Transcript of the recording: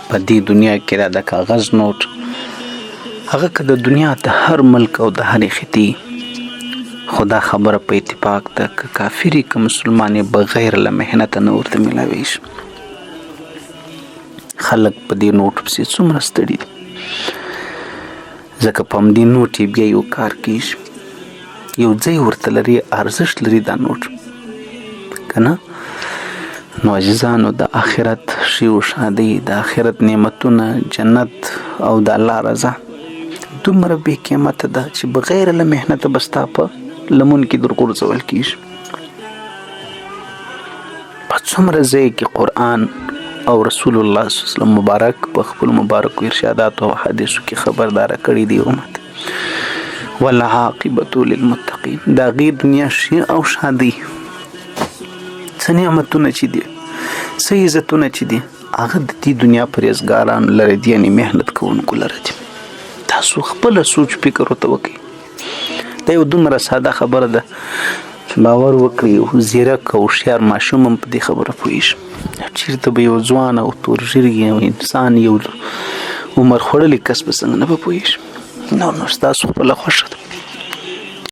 په دې دنیا کې دا د کاغذ نوټ هغه که د دنیا د هر ملک او د هرې خطې خو دا خبره په اتفاق ده که کافر یې که مسلمان یې بغیر له محنته نه ورته میلاویږي. خلک په دې نوټ پسې څومره ستړي دي ځکه په همدې نوټ یې بیا یو کار کېږي، یو ځای ورته لري، ارزښت لري دا نوټ که نه. نو عزیزانو د آخرت ښې و ښادۍ، د آخرت نعمتونه، جنت او د الله رضا دومره بې قیمته ده چې بغیر له محنته به ستا په لمن کې درغورځول کېږي. په څومره ځای کې قرآن او رسول الله صلی الله علیه وسلم مبارک په خپل مبارکو ارشاداتو او حدیثو کې خبرداره کړي دي امت والعاقبة للمتقین. د هغې دنیا ښې او ښادۍ څه نعمتونه چې دي، څه عزتونه چې دي، هغه د دې دنیا پرهیزګارانو لره دي، یعنې محنت کوونکو لره دي. تاسو خپله سوچ فکر ورته وکړئ. دا یو دومره ساده خبره ده چې باور وکړئ یو ځیرک او هوښیار ماشوم هم په دې خبره پوهېږي. چېرته به یو ځوان او تورژیرګي یو انسان یو عمر خوړلی کس به څنګه نه به پوهېږي. نو ستاسو خپله خوښه ده.